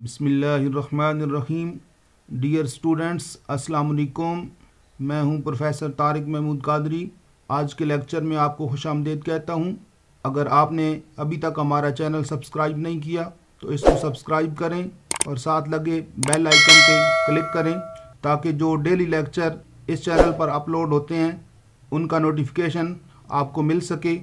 बिस्मिल्लाहिर्रहमानिर्रहीम। Dear students, अस्सलाम वालेकुम। मैं हूं प्रोफेसर तारिक महमूद कादरी। आज के लेक्चर में आपको खुशामदीद कहता हूं। अगर आपने अभी तक हमारा चैनल सब्सक्राइब नहीं किया तो इसको सब्सक्राइब करें और साथ लगे बेल आइकन पे क्लिक करें ताकि जो डेली लेक्चर इस चैनल पर अपलोड होते हैं उनका नोटिफिकेशन आपको मिल सके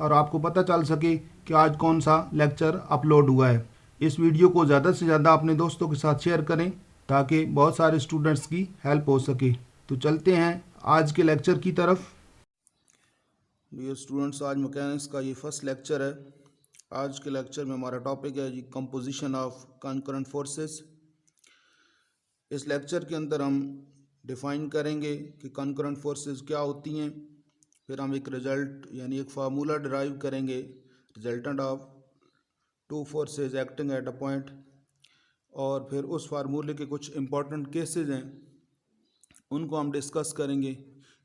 और आपको पता चल सके कि आज कौन सा लेक्चर अपलोड हुआ है। इस वीडियो को ज़्यादा से ज़्यादा अपने दोस्तों के साथ शेयर करें ताकि बहुत सारे स्टूडेंट्स की हेल्प हो सके। तो चलते हैं आज के लेक्चर की तरफ। डियर स्टूडेंट्स, आज मैकेनिक्स का ये फर्स्ट लेक्चर है। आज के लेक्चर में हमारा टॉपिक है जी कंपोजिशन ऑफ कॉन्करेंट फोर्सेस। इस लेक्चर के अंदर हम डिफ़ाइन करेंगे कि कॉन्करेंट फोर्सेस क्या होती हैं। फिर हम एक रिज़ल्ट यानी एक फार्मूला डिराइव करेंगे, resultant of two forces acting at a point. और फिर उस फार्मूले के कुछ इम्पॉर्टेंट केसेस हैं उनको हम डिस्कस करेंगे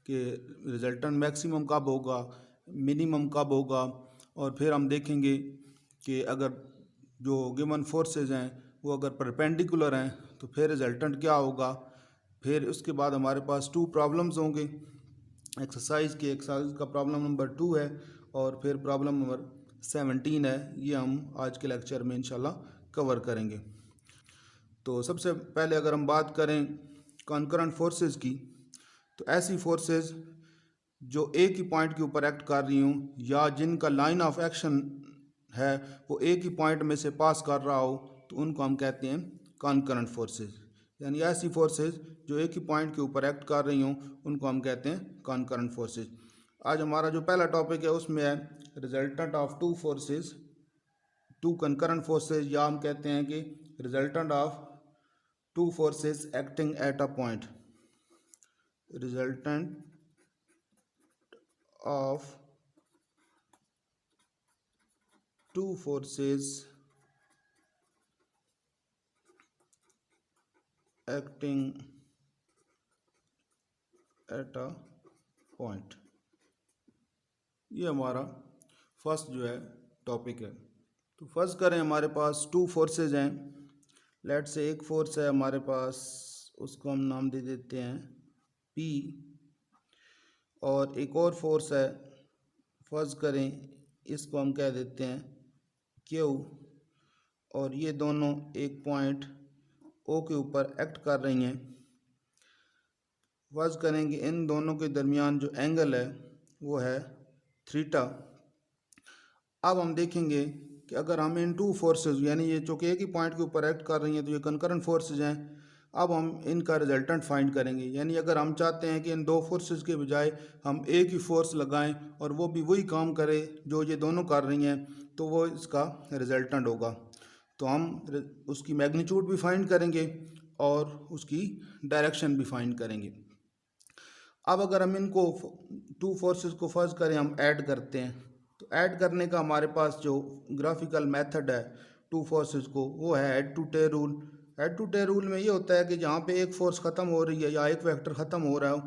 कि रिजल्टेंट मैक्सिमम कब होगा, मिनिमम कब होगा। और फिर हम देखेंगे कि अगर जो गिवन फोर्सेस हैं वो अगर परपेंडिकुलर हैं तो फिर रिजल्टेंट क्या होगा। फिर उसके बाद हमारे पास 2 प्रॉब्लम्स होंगे एक्सरसाइज का प्रॉब्लम नंबर 2 है और फिर प्रॉब्लम नंबर 17 है। ये हम आज के लेक्चर में इंशाल्लाह कवर करेंगे। तो सबसे पहले अगर हम बात करें कॉन्करेंट फोर्सेस की, तो ऐसी फोर्सेस जो एक ही पॉइंट के ऊपर एक्ट कर रही हूँ या जिनका लाइन ऑफ एक्शन है वो एक ही पॉइंट में से पास कर रहा हो तो उनको हम कहते हैं कॉन्करेंट फोर्सेस। यानी ऐसी फोर्सेस जो एक ही पॉइंट के ऊपर एक्ट कर रही हों उनको हम कहते हैं कॉन्करेंट फोर्सेस। आज हमारा जो पहला टॉपिक है उसमें है resultant of two forces, two concurrent forces, या हम कहते हैं कि resultant of two forces acting at a point. Resultant of two forces acting at a point, ये हमारा फर्स्ट जो है टॉपिक है। तो फर्स्ट करें, हमारे पास 2 फोर्सेस हैं। लेट से एक फोर्स है हमारे पास, उसको हम नाम दे देते हैं P, और एक और फोर्स है, फर्ज करें इसको हम कह देते हैं Q, और ये दोनों एक पॉइंट O के ऊपर एक्ट कर रही हैं। फर्ज करेंगे इन दोनों के दरमियान जो एंगल है वो है थीटा। अब हम देखेंगे कि अगर हम इन 2 फोर्सेस यानी ये चूँकि एक ही पॉइंट के ऊपर एक्ट कर रही हैं तो ये कंकरेंट फोर्सेस हैं। अब हम इनका रिजल्टेंट फाइंड करेंगे। यानी अगर हम चाहते हैं कि इन 2 फोर्सेस के बजाय हम एक ही फोर्स लगाएं और वो भी वही काम करे जो ये दोनों कर रही हैं तो वो इसका रिजल्टेंट होगा। तो हम उसकी मैग्नीट्यूड भी फाइंड करेंगे और उसकी डायरेक्शन भी फाइंड करेंगे। अब अगर हम इनको 2 फोर्सेस को फर्ज करें, हम ऐड करते हैं, तो ऐड करने का हमारे पास जो ग्राफिकल मेथड है 2 फोर्सेस को वो है add to tail rule. Add to tail rule में ये होता है कि जहाँ पे एक फोर्स ख़त्म हो रही है या एक वेक्टर ख़त्म हो रहा हो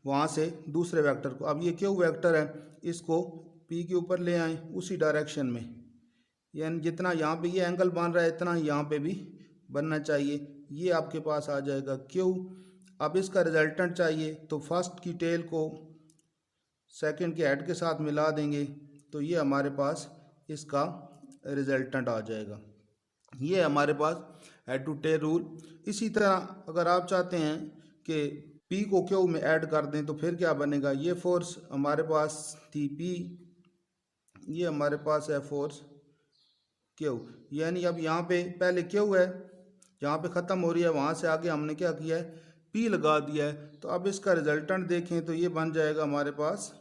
वहाँ से दूसरे वेक्टर को, अब ये क्यू वेक्टर है, इसको पी के ऊपर ले आएँ उसी डायरेक्शन में। यानी जितना यहाँ पे ये एंगल बन रहा है इतना ही यहाँ पे भी बनना चाहिए। ये आपके पास आ जाएगा क्यू। अब इसका रिजल्टेंट चाहिए तो फर्स्ट की टेल को सेकंड के हेड के साथ मिला देंगे तो ये हमारे पास इसका रिजल्टेंट आ जाएगा। ये हमारे पास हेड टू टेल रूल। इसी तरह अगर आप चाहते हैं कि पी को क्यू में ऐड कर दें तो फिर क्या बनेगा, ये फोर्स हमारे पास थी पी, ये हमारे पास है फोर्स क्यू। यानी अब यहाँ पे पहले क्यू है, जहाँ पे ख़त्म हो रही है वहाँ से आगे हमने क्या किया है, पी लगा दिया है। तो अब इसका रिजल्टेंट देखें तो ये बन जाएगा हमारे पास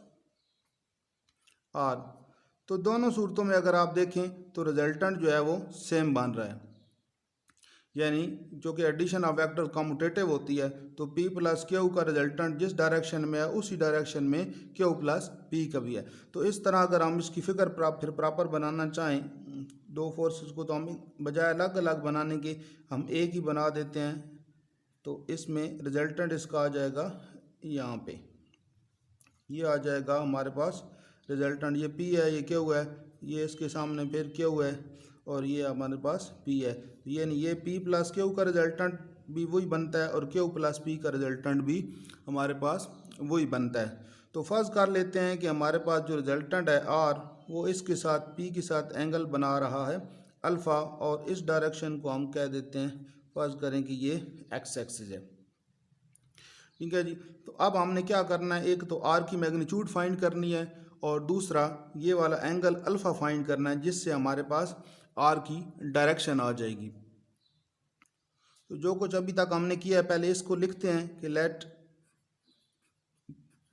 आर। तो दोनों सूरतों में अगर आप देखें तो रिजल्टेंट जो है वो सेम बन रहा है। यानी जो कि एडिशन ऑफ वेक्टर कम्यूटेटिव होती है तो P प्लस क्यू का रिजल्टेंट जिस डायरेक्शन में है उसी डायरेक्शन में क्यू प्लस पी का भी है। तो इस तरह अगर हम इसकी फिगर फिर प्रॉपर बनाना चाहें 2 फोर्सेस को, तो हम बजाय अलग अलग बनाने के हम एक ही बना देते हैं। तो इसमें रिजल्टेंट इसका आ जाएगा यहाँ पे, ये आ जाएगा हमारे पास रिजल्टेंट। ये P है, ये क्यू है, ये इसके सामने फिर क्यू है और ये हमारे पास P है। यानी ये P प्लस Q का रिजल्टेंट भी वही बनता है और Q प्लस P का रिजल्टेंट भी हमारे पास वही बनता है। तो फर्ज कर लेते हैं कि हमारे पास जो रिजल्टेंट है R वो इसके साथ P के साथ एंगल बना रहा है अल्फ़ा, और इस डायरेक्शन को हम कह देते हैं, फर्ज करें कि ये एक्स एक्सिस है। ठीक है जी। तो अब हमने क्या करना है, एक तो आर की मैग्नीट्यूड फाइंड करनी है और दूसरा ये वाला एंगल अल्फ़ा फाइंड करना है, जिससे हमारे पास आर की डायरेक्शन आ जाएगी। तो जो कुछ अभी तक हमने किया है, पहले इसको लिखते हैं कि let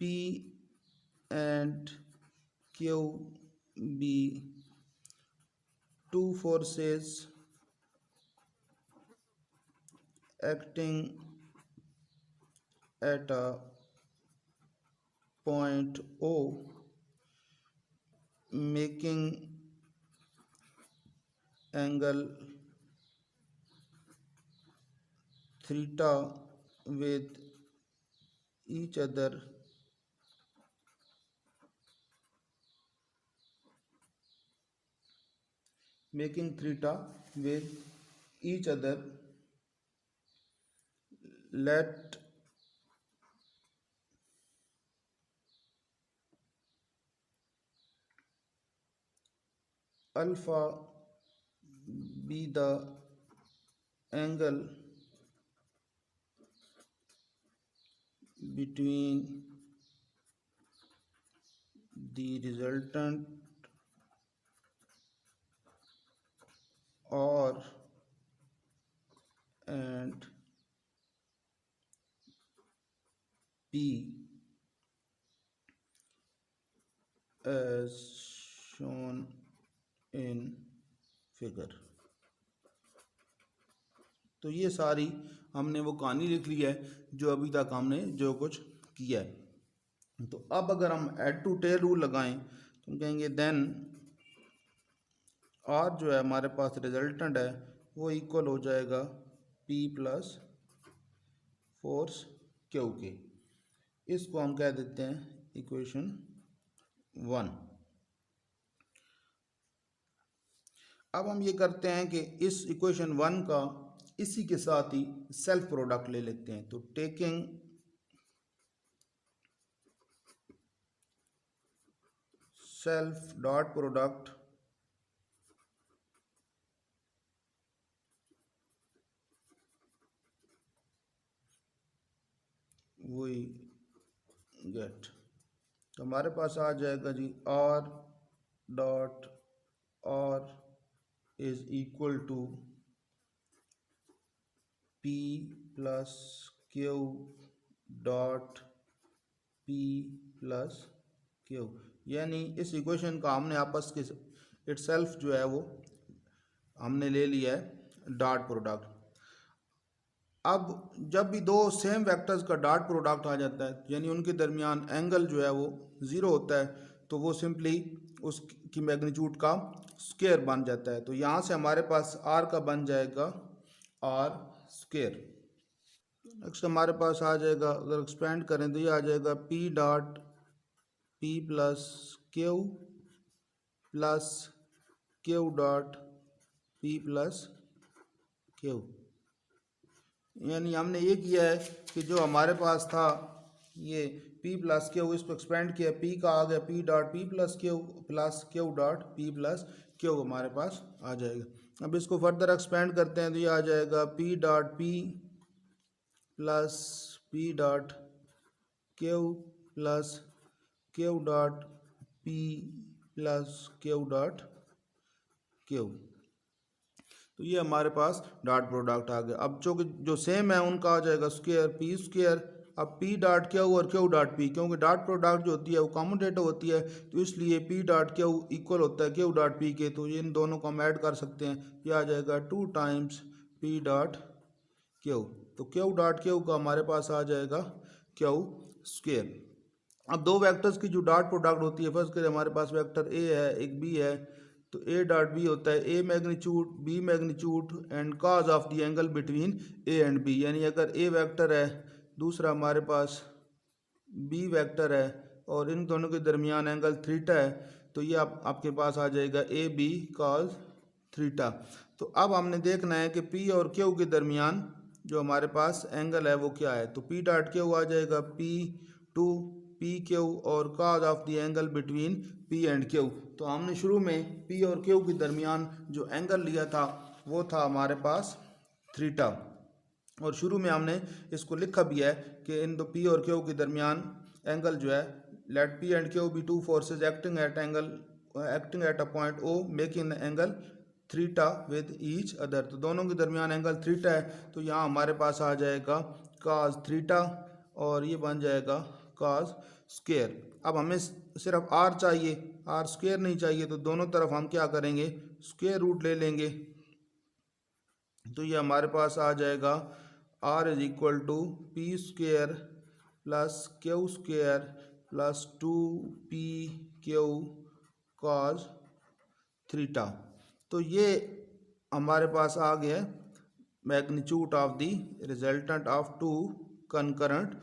P and Q be two forces acting at a point O, making angle theta with each other, making theta with each other. Let alpha be the angle between the resultant R and P as shown in figure। तो ये सारी हमने वो कहानी लिख ली है जो अभी तक हमने जो कुछ किया है। तो अब अगर हम एड टू टेल रूल लगाएं तो हम कहेंगे देन आर जो है हमारे पास रिजल्टेंट है वो इक्वल हो जाएगा P प्लस फोर्स क्यू के। इसको हम कह देते हैं इक्वेशन 1। अब हम ये करते हैं कि इस इक्वेशन 1 का इसी के साथ ही सेल्फ प्रोडक्ट ले लेते हैं। तो taking self dot product we get, तो हमारे पास आ जाएगा जी R dot R is equal to P plus Q dot P plus Q। यानी इस इक्वेशन का हमने आपस के इटसेल्फ जो है वो हमने ले लिया है डॉट प्रोडक्ट। अब जब भी दो सेम वेक्टर्स का डॉट प्रोडक्ट आ जाता है, यानी उनके दरमियान एंगल जो है वो ज़ीरो होता है, तो वो सिंपली उसकी मैग्नीट्यूड का स्क्वायर बन जाता है। तो यहाँ से हमारे पास आर का बन जाएगा आर स्क्वायर। नेक्स्ट हमारे पास आ जाएगा, अगर एक्सपेंड करें तो ये आ जाएगा P dot P plus Q plus Q dot P plus Q। यानी हमने ये किया है कि जो हमारे पास था ये P प्लस Q, इसको एक्सपेंड किया, P का आ गया P dot P plus Q dot P plus Q हमारे पास आ जाएगा। अब इसको फर्दर एक्सपेंड करते हैं तो ये आ जाएगा P dot P plus P dot Q plus Q dot P plus Q dot Q। तो ये हमारे पास डॉट प्रोडक्ट आ गया। अब जो सेम है उनका आ जाएगा स्क्वायर P स्क्वायर। अब P डॉट Q और Q डॉट P, क्योंकि डॉट प्रोडक्ट जो होती है वो कॉम्यूटेटिव होती है, तो इसलिए P डॉट Q इक्वल होता है Q डॉट P के। तो इन दोनों को हम ऐड कर सकते हैं, ये आ जाएगा 2 टाइम्स P डॉट Q। तो Q डॉट Q का हमारे पास आ जाएगा Q स्क्वायर। अब दो वेक्टर्स की जो डॉट प्रोडक्ट होती है, फर्स्ट करें हमारे पास वेक्टर A है एक B है, तो A डॉट B होता है A magnitude B magnitude and cause of the angle between A and B। यानी अगर A वेक्टर है, दूसरा हमारे पास B वेक्टर है और इन दोनों के दरमियान एंगल थीटा है, तो ये आपके पास आ जाएगा AB कॉज थीटा। तो अब हमने देखना है कि पी और क्यू के दरमियान जो हमारे पास एंगल है वो क्या है। तो पी डॉट क्यू आ जाएगा पी टू पी क्यू और cause of the angle between P and Q. तो हमने शुरू में पी और क्यू के दरमियान जो एंगल लिया था वो था हमारे पास थीटा, और शुरू में हमने इसको लिखा भी है कि इन दो पी और क्यू के दरमियान एंगल जो है, let P and Q be two forces acting at a point O making angle theta with each other. तो दोनों के दरमियान एंगल थीटा है, तो यहाँ हमारे पास आ जाएगा cos थीटा और ये बन जाएगा cos स्क्वायर। अब हमें सिर्फ r चाहिए, r स्क्वायर नहीं चाहिए, तो दोनों तरफ हम क्या करेंगे, स्क्वायर रूट ले लेंगे। तो ये हमारे पास आ जाएगा r is equal to P square plus Q square plus 2pq cos theta. तो ये हमारे पास आ गया magnitude of the resultant of two concurrent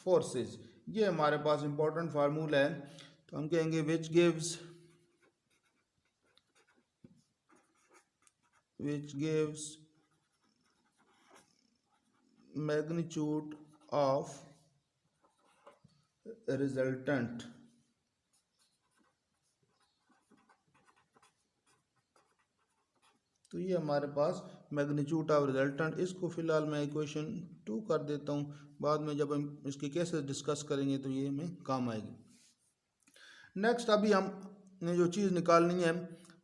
forces. ये हमारे पास इंपॉर्टेंट फार्मूला है। तो हम कहेंगे which gives magnitude of resultant तो ये हमारे पास मैग्नीट्यूड ऑफ रिजल्टेंट। इसको फिलहाल मैं इक्वेशन 2 कर देता हूँ, बाद में जब हम इसके केसेस डिस्कस करेंगे तो ये हमें काम आएगी। नेक्स्ट अभी हमने जो चीज़ निकालनी है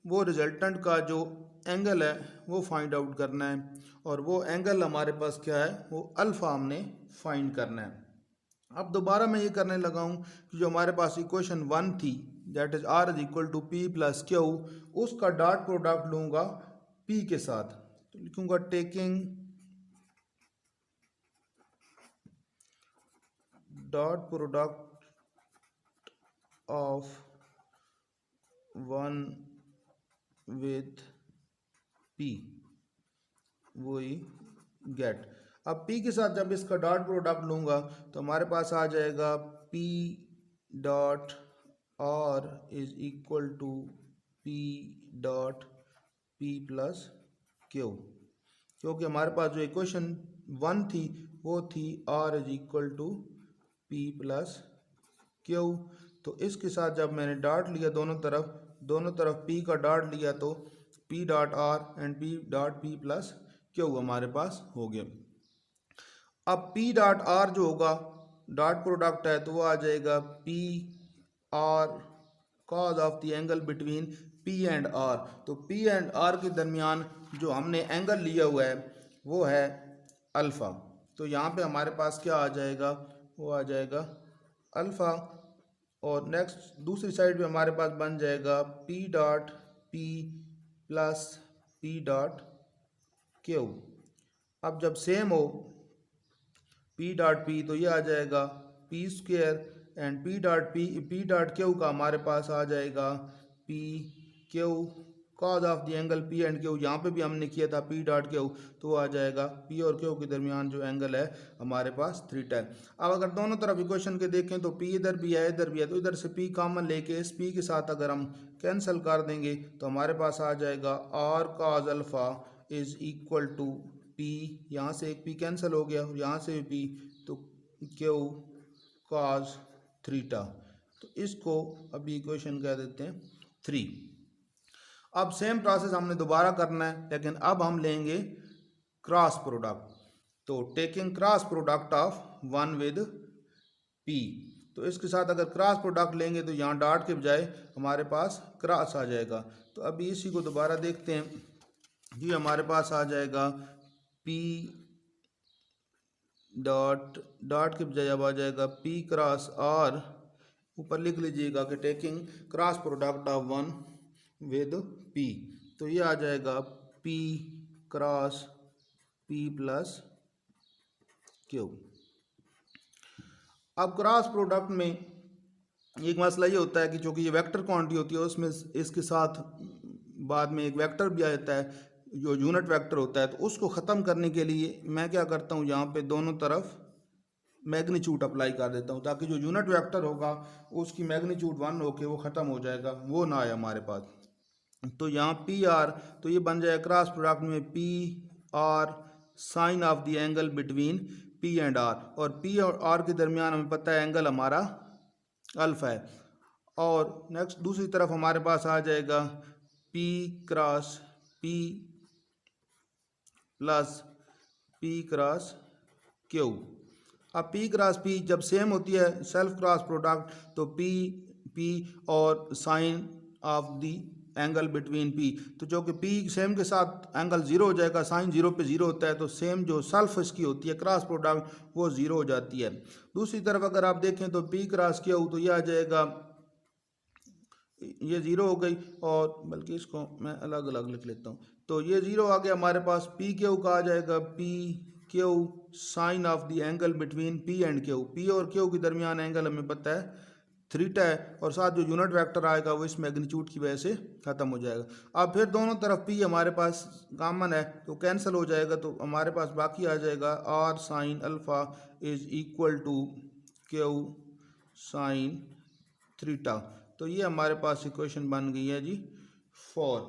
वो रिजल्टेंट का जो एंगल है वो फाइंड आउट करना है, और वो एंगल हमारे पास क्या है, वो अल्फ़ा हमने फाइंड करना है। अब दोबारा मैं ये करने लगा हूँ कि जो हमारे पास इक्वेशन 1 थी, that is r is equal to P plus Q, उसका डॉट प्रोडक्ट लूँगा p के साथ। तो लिखूँगा taking dot product of 1 with p वही गेट। अब p के साथ जब इसका डॉट प्रोडक्ट लूँगा तो हमारे पास आ जाएगा p dot r is equal to p dot p plus Q, क्योंकि हमारे पास जो इक्वेशन 1 थी वो थी r is equal to p plus Q. तो इसके साथ जब मैंने डॉट लिया दोनों तरफ p का डॉट लिया तो p dot r and p dot p plus Q हमारे पास हो गया। अब p डॉट r जो होगा डॉट प्रोडक्ट है तो वो आ जाएगा p r cause of the angle between p and r। तो p एंड r के दरमियान जो हमने एंगल लिया हुआ है वो है अल्फ़ा। तो यहाँ पे हमारे पास क्या आ जाएगा, वो आ जाएगा अल्फ़ा, और नेक्स्ट दूसरी साइड पे हमारे पास बन जाएगा p dot p plus p dot Q. अब जब सेम हो p डॉट p तो ये आ जाएगा p square, and p dot Q का हमारे पास आ जाएगा p Q cause of the angle p and Q. यहाँ पे भी हमने किया था p डॉट क्यू, तो वो आ जाएगा p और q के दरमियान जो एंगल है हमारे पास थीटा है। अब अगर दोनों तरफ इक्वेशन के देखें तो p इधर भी है इधर भी है, तो इधर से p कॉमन लेके इस p के साथ अगर हम कैंसिल कर देंगे तो हमारे पास आ जाएगा r cos alpha is equal to p, यहाँ से एक p कैंसिल हो गया, यहाँ से भी p, तो q कॉज थीटा। तो इसको अभी इक्वेशन कह देते हैं 3। अब सेम प्रोसेस हमने दोबारा करना है, लेकिन अब हम लेंगे क्रॉस प्रोडक्ट। तो taking cross product of 1 with p, तो इसके साथ अगर क्रॉस प्रोडक्ट लेंगे तो यहाँ डॉट के बजाय हमारे पास क्रॉस आ जाएगा। तो अभी इसी को दोबारा देखते हैं। ये हमारे पास आ जाएगा p डॉट के बजाय अब आ जाएगा p क्रॉस r, ऊपर लिख लीजिएगा कि taking cross product of 1 with p। तो ये आ जाएगा p cross p plus Q. अब क्रॉस प्रोडक्ट में एक मसला ये होता है कि चूँकि ये वेक्टर क्वांटिटी होती है उसमें इसके साथ बाद में एक वेक्टर भी आ जाता है जो यूनिट वेक्टर होता है। तो उसको ख़त्म करने के लिए मैं क्या करता हूँ, यहाँ पे दोनों तरफ मैग्नीट्यूड अप्लाई कर देता हूँ, ताकि जो यूनिट वेक्टर होगा उसकी मैग्नीट्यूड 1 होके वो ख़त्म हो जाएगा, वो ना आए हमारे पास। तो यहाँ पी आर, तो ये बन जाए क्रॉस प्रोडक्ट में P R sine of the angle between P and R, और पी और आर के दरमियान हमें पता है एंगल हमारा अल्फा है। और नेक्स्ट दूसरी तरफ हमारे पास आ जाएगा P cross P plus P cross Q. अब पी क्रॉस पी जब सेम होती है सेल्फ क्रॉस प्रोडक्ट, तो पी पी और sine of the angle between P, तो जो कि पी सेम के साथ एंगल जीरो हो जाएगा, साइन जीरो पे जीरो होता है, तो सेम जो सेल्फ इसकी होती है क्रॉस प्रोडक्ट वो जीरो हो जाती है। दूसरी तरफ अगर आप देखें तो पी क्रॉस क्यू, तो ये आ जाएगा, ये जीरो हो गई, और बल्कि इसको मैं अलग अलग लिख लेता हूँ, तो ये जीरो आ गया हमारे पास। पी क्यू का आ जाएगा P Q sine of the angle between P and Q, P और क्यू के दरमियान एंगल हमें पता है थीटा है, और साथ जो यूनिट वेक्टर आएगा वो इस मैग्नीट्यूड की वजह से ख़त्म हो जाएगा। अब फिर दोनों तरफ पी हमारे पास कॉमन है तो कैंसिल हो जाएगा, तो हमारे पास बाकी आ जाएगा R sine alpha is equal to Q sine theta. तो ये हमारे पास इक्वेशन बन गई है जी 4।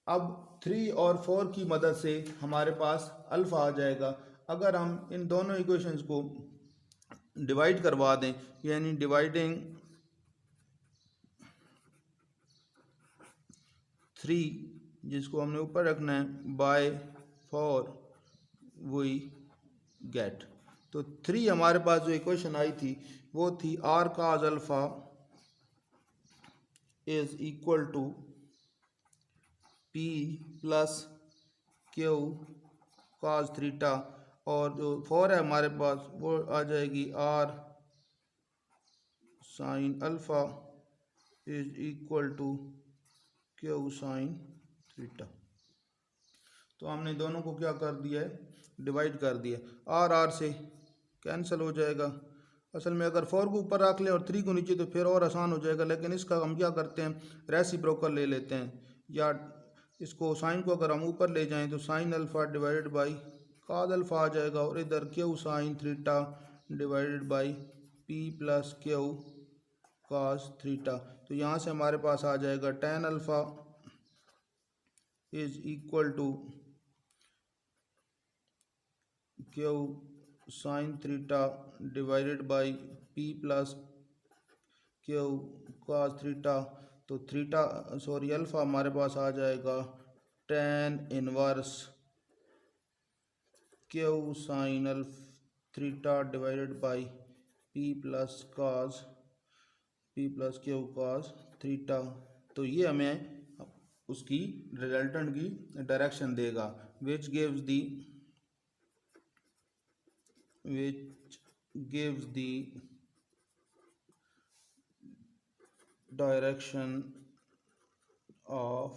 अब 3 और 4 की मदद से हमारे पास अल्फ़ा आ जाएगा। अगर हम इन दोनों इक्वेशंस को डिवाइड करवा दें, यानी डिवाइडिंग 3 जिसको हमने ऊपर रखना है बाय 4 वी गेट, तो 3 हमारे पास जो इक्वेशन आई थी वो थी R cos alpha is equal to P plus Q cos theta, और जो 4 है हमारे पास वो आ जाएगी R sine alpha is equal to Q sine theta. तो हमने दोनों को क्या कर दिया है, डिवाइड कर दिया, आर आर से कैंसिल हो जाएगा। असल में अगर 4 को ऊपर रख लें और 3 को नीचे तो फिर और आसान हो जाएगा, लेकिन इसका हम क्या करते हैं रेसिप्रोकल ले लेते हैं, या इसको साइन को अगर हम ऊपर ले जाएं तो sine alpha divided by cos alpha आ जाएगा, और इधर Q sine theta divided by P plus Q cos theta. तो यहाँ से हमारे पास आ जाएगा tan alpha is equal to Q sine theta divided by P plus Q cos theta. तो थीटा सॉरी अल्फ़ा हमारे पास आ जाएगा tan inverse Q sine theta divided by P plus Q cos theta. तो ये हमें उसकी रिजल्टेंट की डायरेक्शन देगा, which gives the direction of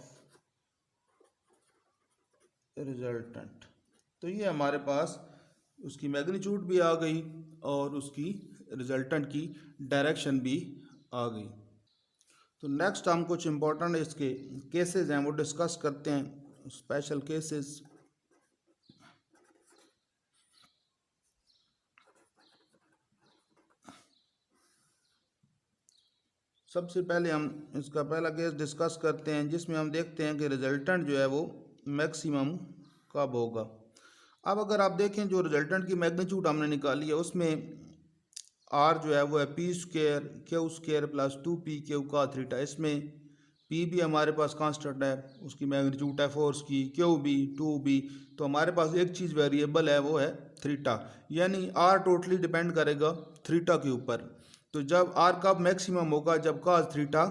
resultant. तो ये हमारे पास उसकी मैग्नीट्यूड भी आ गई और उसकी रिजल्टेंट की डायरेक्शन भी आ गई। तो नेक्स्ट हम कुछ इम्पोर्टेंट इसके केसेस हैं वो डिस्कस करते हैं, स्पेशल केसेस। सबसे पहले हम इसका पहला केस डिस्कस करते हैं जिसमें हम देखते हैं कि रिजल्टेंट जो है वो मैक्सिमम कब होगा। अब अगर आप देखें जो रिजल्टेंट की मैग्नीट्यूड हमने निकाली है उसमें आर जो है वो है P square Q square plus 2p Q का थीटा। इसमें पी भी हमारे पास कांस्टेंट है, उसकी मैग्नीट्यूड है फोर्स की, क्यू भी 2b, तो हमारे पास एक चीज़ वेरिएबल है वो है थीटा, यानी आर टोटली डिपेंड करेगा थीटा के ऊपर। तो जब आर कब मैक्सिमम होगा, जब काज थीटा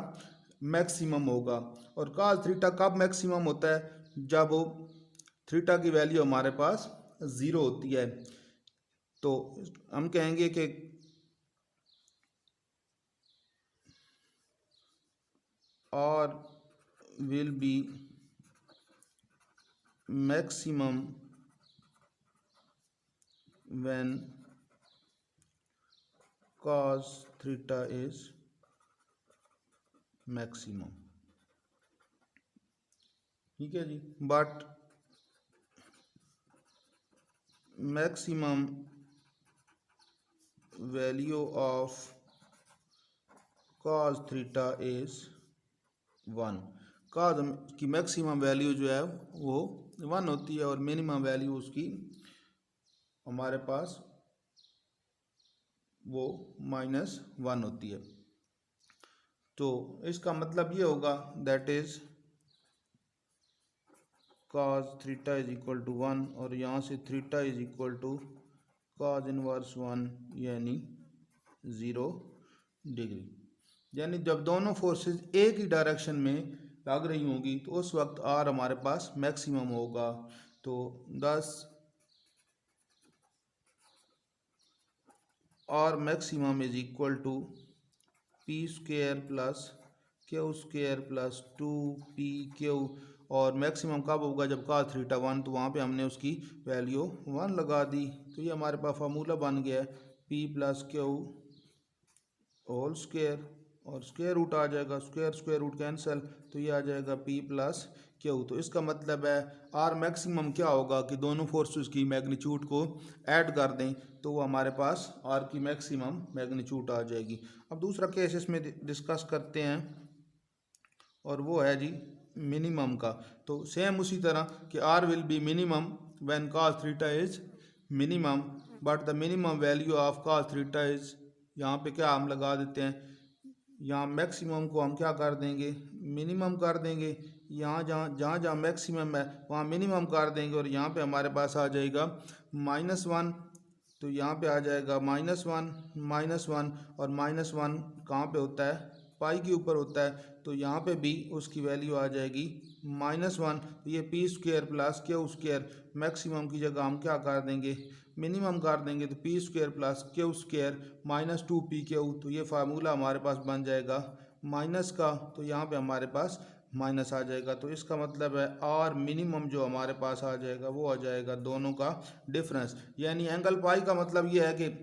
मैक्सिमम होगा। और काज थीटा कब मैक्सिमम होता है, जब थीटा की वैल्यू हमारे पास 0 होती है। तो हम कहेंगे कि R will be maximum when cos theta is maximum। ठीक है जी, but maximum value of cos theta is 1। Cos की मैक्सिमम वैल्यू जो है वो 1 होती है और मिनिमम वैल्यू उसकी हमारे पास वो -1 होती है। तो इसका मतलब ये होगा that is cos theta is equal to 1 और यहाँ से theta is equal to cos inverse 1 यानी 0 डिग्री। यानी जब दोनों फोर्सेस एक ही डायरेक्शन में लग रही होंगी तो उस वक्त आर हमारे पास मैक्सिमम होगा। तो 10 R maximum is equal to P square plus Q square plus 2pq। और मैक्सिमम कब होगा जब cos थीटा 1, तो वहाँ पे हमने उसकी वैल्यू 1 लगा दी। तो ये हमारे पास फार्मूला बन गया है p plus Q whole square और स्क्वायर रूट आ जाएगा, स्क्वायर रूट कैंसिल, तो ये आ जाएगा p प्लस क्यू। तो इसका मतलब है आर मैक्सिमम क्या होगा कि दोनों फोर्सेस की मैग्नीट्यूड को ऐड कर दें तो वो हमारे पास आर की मैक्सिमम मैग्नीट्यूड आ जाएगी। अब दूसरा केस इसमें डिस्कस करते हैं और वो है जी मिनिमम का। तो सेम उसी तरह कि R will be minimum when cos theta is minimum but the minimum value of cos theta is, यहाँ पे क्या हम लगा देते हैं, यहाँ मैक्सिमम को हम क्या कर देंगे मिनिमम कर देंगे, यहाँ जहाँ मैक्सिमम है वहाँ मिनिमम कर देंगे और यहाँ पे हमारे पास आ जाएगा -1। तो यहाँ पे आ जाएगा -1 और -1 कहाँ पे होता है पाई के ऊपर होता है, तो यहाँ पे भी उसकी वैल्यू आ जाएगी -1। तो ये P square plus Q square maximum की जगह हम क्या कर देंगे मिनिमम कर देंगे, तो P square plus Q square -2pq। तो ये फार्मूला हमारे पास बन जाएगा माइनस का, तो यहाँ पे हमारे पास माइनस आ जाएगा। तो इसका मतलब है आर मिनिमम जो हमारे पास आ जाएगा वो आ जाएगा दोनों का डिफरेंस। यानी एंगल पाई का मतलब ये है कि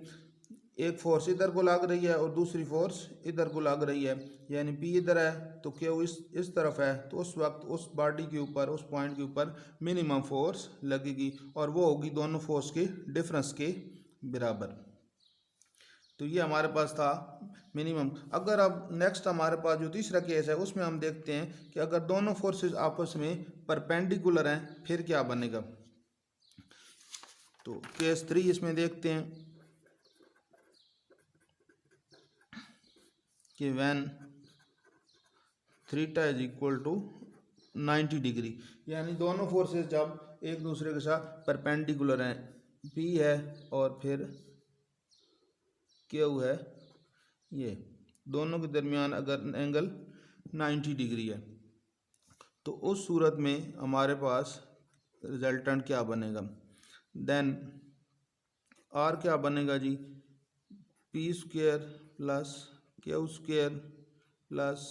एक फोर्स इधर को लग रही है और दूसरी फोर्स इधर को लग रही है, यानी पी इधर है तो क्यू इस तरफ है, तो उस वक्त उस बॉडी के ऊपर उस पॉइंट के ऊपर मिनिमम फोर्स लगेगी और वो होगी दोनों फोर्स के डिफरेंस के बराबर। तो ये हमारे पास था मिनिमम। अगर अब नेक्स्ट हमारे पास जो तीसरा केस है उसमें हम देखते हैं कि अगर दोनों फोर्सेस आपस में परपेंडिकुलर हैं फिर क्या बनेगा। तो केस 3 इसमें देखते हैं कि when theta is equal to 90 degree, यानी दोनों फोर्सेस जब एक दूसरे के साथ परपेंडिकुलर हैं, पी है और फिर क्यू है, ये दोनों के दरमियान अगर एंगल 90 डिग्री है तो उस सूरत में हमारे पास रिजल्टेंट क्या बनेगा। देन आर क्या बनेगा G P square plus Q square plus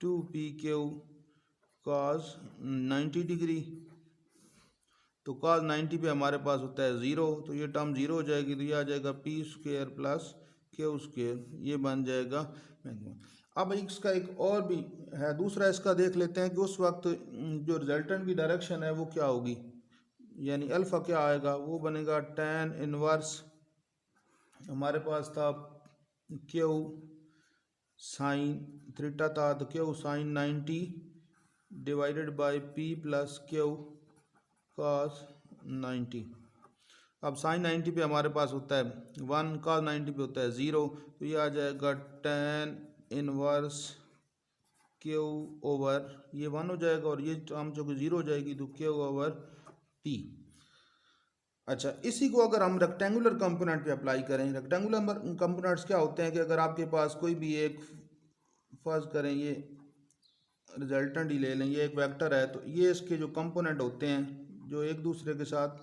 2pq cos 90 degree. तो cos 90 पे हमारे पास होता है 0, तो ये टर्म 0 हो जाएगी, तो ये आ जाएगा P square plus Q square, ये बन जाएगा मैक्सिमम। अब इसका एक और भी है, दूसरा इसका देख लेते हैं कि उस वक्त जो रिजल्टेंट की डायरेक्शन है वो क्या होगी, यानी अल्फ़ा क्या आएगा, वो बनेगा tan इनवर्स हमारे पास था क्यू साइन थीटा था, तो Q sine 90 divided by P plus Q cos 90। अब साइन 90 पे हमारे पास होता है 1, cos 90 पे होता है 0, तो ये आ जाएगा tan इनवर्स क्यू ओवर ये 1 हो जाएगा और ये टर्म जो कि 0 हो जाएगी, तो क्यू ओवर पी। अच्छा, इसी को अगर हम रेक्टेंगुलर कंपोनेंट पे अप्लाई करें, रेक्टेंगुलर कंपोनेंट्स क्या होते हैं कि अगर आपके पास कोई भी एक फर्ज करें ये रिजल्टेंट ही ले लें, ये एक वेक्टर है, तो ये इसके जो कंपोनेंट होते हैं जो एक दूसरे के साथ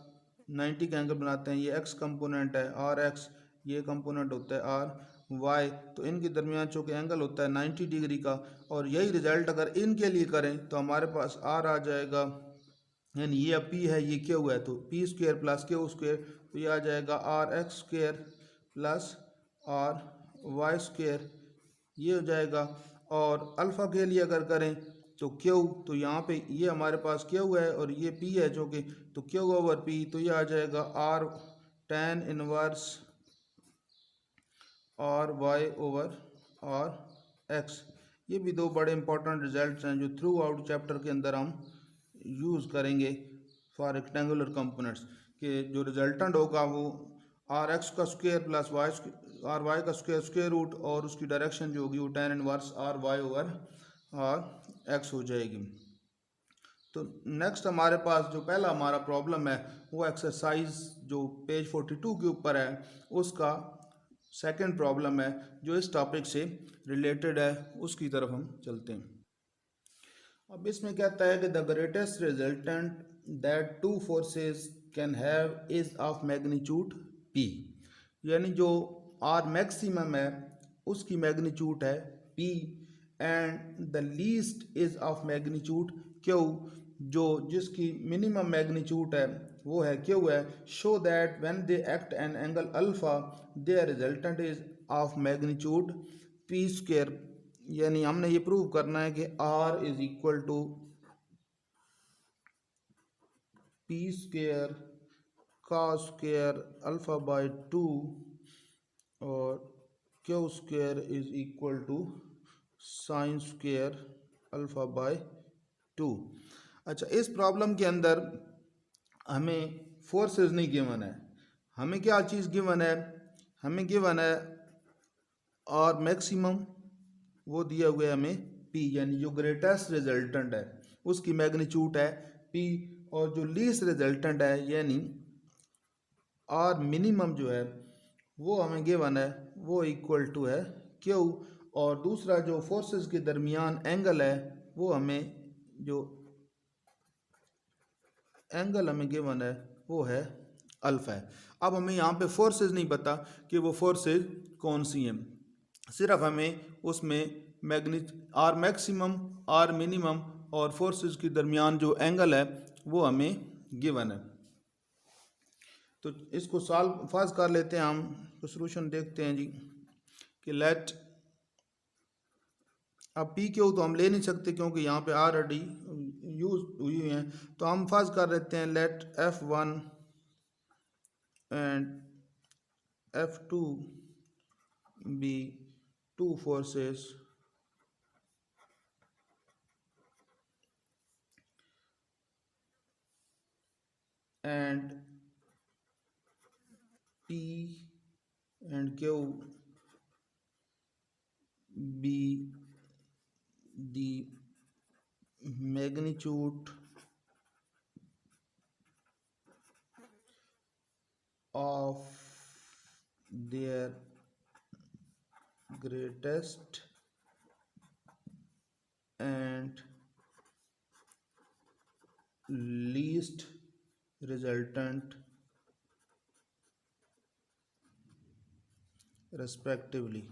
90 का एंगल बनाते हैं, ये एक्स कंपोनेंट है आर एक्स, ये कंपोनेंट होता है आर वाई, तो इनके दरमियान चूँकि एंगल होता है 90 डिग्री का, और यही रिजल्ट अगर इनके लिए करें तो हमारे पास आर आ जाएगा, यानी ये पी है ये क्यू है, तो P square plus Q square, तो ये आ जाएगा R X square plus R Y square, ये हो जाएगा। और अल्फ़ा के लिए अगर करें तो क्यू, तो यहाँ पे ये हमारे पास क्यू है और ये पी है जो कि, तो क्यू ओवर पी, तो ये आ जाएगा R tan inverse R Y over R X, ये भी दो बड़े इंपॉर्टेंट रिजल्ट्स हैं जो थ्रू आउट चैप्टर के अंदर हम यूज़ करेंगे फॉर रेक्टेंगुलर कंपोनेंट्स के जो रिजल्टेंट होगा वो आर एक्स का स्क्वायर प्लस आर वाई का स्क्वायर रूट और उसकी डायरेक्शन जो होगी वो tan inverse R Y over R X हो जाएगी। तो नेक्स्ट हमारे पास जो पहला हमारा प्रॉब्लम है वो एक्सरसाइज जो पेज 42 के ऊपर है उसका सेकंड प्रॉब्लम है जो इस टॉपिक से रिलेटेड है, उसकी तरफ हम चलते हैं। अब इसमें कहता है कि the greatest resultant that two forces can have is of magnitude P, यानी जो आर मैक्सिमम है उसकी मैग्नीट्यूड है P and the least is of magnitude Q, जो जिसकी मिनिमम मैग्नीट्यूड है वो है क्यू है। Show that when they act an angle alpha their resultant is of magnitude P square, यानी हमने ये प्रूव करना है कि R is equal to P square cos square alpha by 2 और Q square is equal to sine square alpha by 2। अच्छा, इस problem के अंदर हमें फोर्सेस नहीं गिवन है, हमें क्या चीज़ गिवन है, हमें गिवन है और मैक्सिमम वो दिया हुआ है हमें पी, यानी जो ग्रेटेस्ट रिजल्टेंट है उसकी मैग्नीट्यूड है पी, और जो लीस्ट रिजल्टेंट है यानी आर मिनिमम जो है वो हमें गिवन है वो इक्वल टू है क्यू, और दूसरा जो फोर्सेस के दरमियान एंगल है वो हमें जो एंगल हमें गिवन है वो है अल्फा है। अब हमें यहाँ पे फोर्सेस नहीं पता कि वो फोर्सेस कौन सी हैं, सिर्फ हमें उसमें आर मैक्सिमम आर मिनिमम और फोर्सेस के दरमियान जो एंगल है वो हमें गिवन है। तो इसको सॉल्व फर्स्ट कर लेते हैं, हम तो सोल्यूशन देखते हैं जी कि लेट, अब पी क्यू तो हम ले नहीं सकते क्योंकि यहाँ पे ऑलरेडी यूज हुई हैं, तो हम फर्स्ट कर लेते हैं let F1 and F2 be two forces and P and Q be the magnitude of their greatest and least resultant respectively।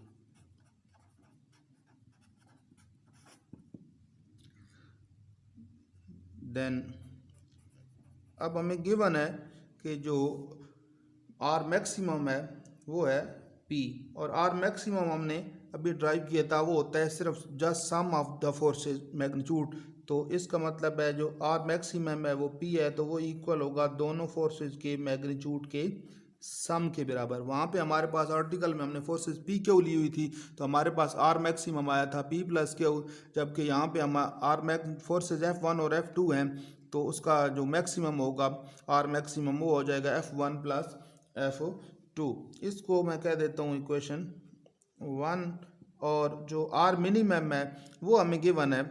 Then अब हमें गिवन है कि जो आर मैक्सिमम है वो है पी, और आर मैक्सिमम हमने अभी ड्राइव किया था वो होता है सिर्फ just sum of the forces magnitude, तो इसका मतलब है जो आर मैक्सिमम है वो पी है तो वो इक्वल होगा दोनों फोर्सेस के मैग्नीट्यूड के सम के बराबर। वहाँ पे हमारे पास आर्टिकल में हमने फोर्सेस पी क्यू ली हुई थी तो हमारे पास आर मैक्सिमम आया था पी प्लस क्यू, जबकि यहाँ पे हम आर मैक्स फोर्सेस F1 और F2 हैं तो उसका जो मैक्सिमम होगा आर मैक्सिमम वो हो जाएगा F1 प्लस F2। इसको मैं कह देता हूँ इक्वेशन 1, और जो आर मिनिमम है वो हमें गिवन है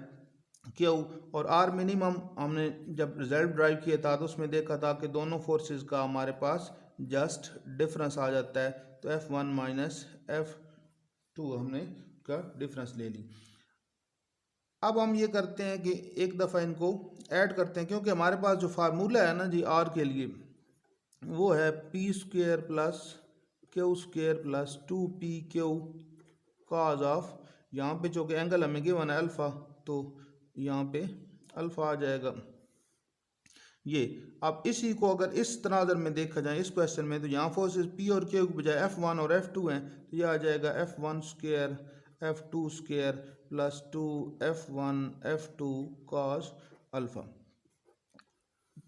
क्यू, और आर मिनिमम हमने जब रिजल्ट ड्राइव किया था तो उसमें देखा था कि दोनों फोर्सेस का हमारे पास जस्ट डिफरेंस आ जाता है, तो F1 माइनस F2 हमने का डिफरेंस ले ली। अब हम ये करते हैं कि एक दफ़ा इनको ऐड करते हैं क्योंकि हमारे पास जो फार्मूला है ना जी आर के लिए वो है P square plus Q square plus 2PQ cos of, यहाँ पे जो कि एंगल हमें गिवन है अल्फ़ा तो यहाँ पे अल्फ़ा आ जाएगा ये। अब इसी को अगर इस तनाज़र में देखा जाए इस क्वेश्चन में तो यहाँ फोर्सेस पी और क्यू के बजाय F1 और F2 हैं तो यह आ जाएगा F1 square F2 square plus 2F1 F2 cos alpha.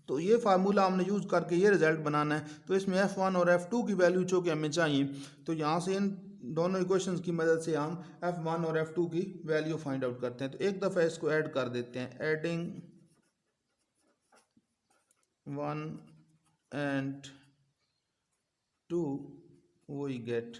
तो ये फार्मूला हमने यूज़ करके ये रिज़ल्ट बनाना है, तो इसमें F1 और F2 की वैल्यू जो कि हमें चाहिए तो यहाँ से इन दोनों इक्वेशंस की मदद से हम f1 और f2 की वैल्यू फाइंड आउट करते हैं। तो एक दफ़ा इसको ऐड कर देते हैं, एडिंग 1 एंड 2 वही गेट।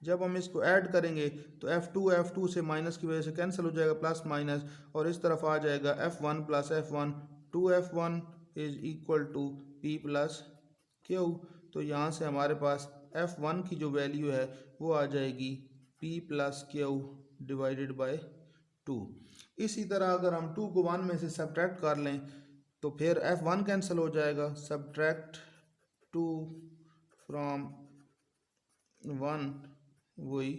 जब हम इसको ऐड करेंगे तो f2 से माइनस की वजह से कैंसिल हो जाएगा, प्लस माइनस, और इस तरफ आ जाएगा f1 plus f1, 2f1 is equal to p plus Q. तो यहाँ से हमारे पास f1 की जो वैल्यू है वो आ जाएगी p plus Q divided by 2। इसी तरह अगर हम 2 को 1 में से सब्ट्रैक्ट कर लें तो फिर f1 कैंसिल हो जाएगा, सब्ट्रैक्ट 2 फ्रॉम 1 वही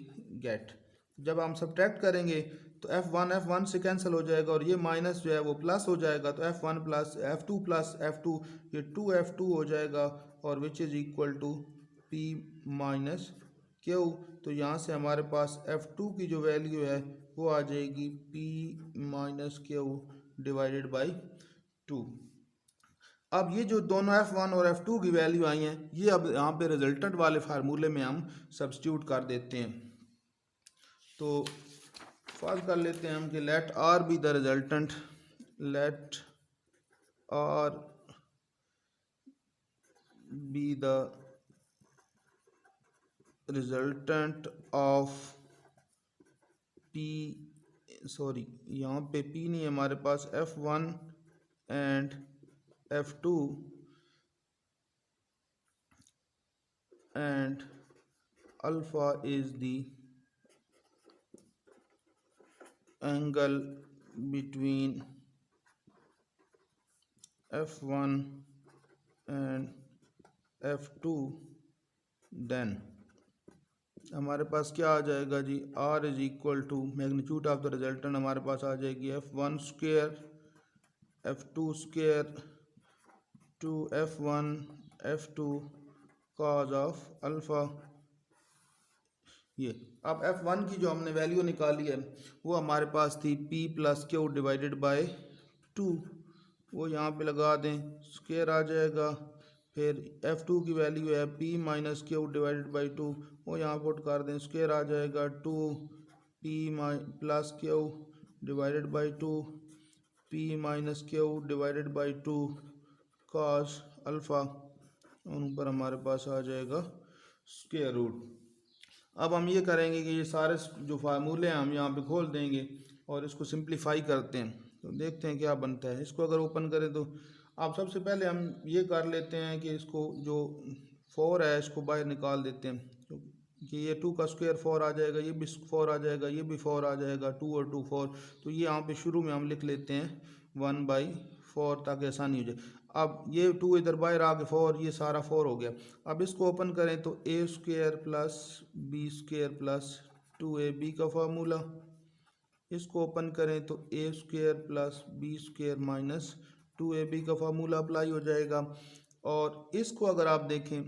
गेट। जब हम सब्ट्रैक्ट करेंगे तो f1 से कैंसिल हो जाएगा और ये माइनस जो है वो प्लस हो जाएगा, तो f1 प्लस f2 ये 2f2 हो जाएगा, और which is equal to p minus Q. तो यहाँ से हमारे पास f2 की जो वैल्यू है वो आ जाएगी p minus Q divided by 2। अब ये जो दोनों f1 और f2 की वैल्यू आई हैं ये अब यहाँ पे रिजल्टेंट वाले फार्मूले में हम सब्स्टिट्यूट कर देते हैं। तो फर्ज कर लेते हैं हम कि let R be the resultant, let R be the resultant of p, sorry यहाँ पे p नहीं है हमारे पास, f1 and f2 and alpha is the angle between f1 and f2, then हमारे पास क्या आ जाएगा जी, r is equal to magnitude of the resultant हमारे पास आ जाएगी f1 square f2 square two f1 f2 cos of alpha. ये अब f1 की जो हमने वैल्यू निकाली है वो हमारे पास थी p plus Q divided by 2, वो यहाँ पे लगा दें, स्क्वायर आ जाएगा। फिर f2 की वैल्यू है p minus Q divided by 2, वो यहाँ पुट कर दें, स्क्वायर आ जाएगा 2p plus Q divided by 2, p minus Q divided by 2 cos alpha, ऊपर हमारे पास आ जाएगा स्क्वायर रूट। अब हम ये करेंगे कि ये सारे जो फार्मूले हैं हम यहाँ पे खोल देंगे और इसको सिंप्लीफाई करते हैं, तो देखते हैं क्या बनता है। इसको अगर ओपन करें तो आप सबसे पहले हम ये कर लेते हैं कि इसको जो 4 है इसको बाहर निकाल देते हैं, क्योंकि ये 2 का स्क्वायर 4 आ जाएगा, ये भी 4 आ जाएगा, ये भी 4 आ जाएगा, 2 और 2 4। तो ये यहाँ पे शुरू में हम लिख लेते हैं 1/4 ताकि आसानी हो जाए। अब ये 2 इधर बाहर आ गए 4, ये सारा 4 हो गया। अब इसको ओपन करें तो a square plus B square plus 2ab का फार्मूला, इसको ओपन करें तो a square plus B square minus 2ab का फार्मूला अप्लाई हो जाएगा। और इसको अगर आप देखें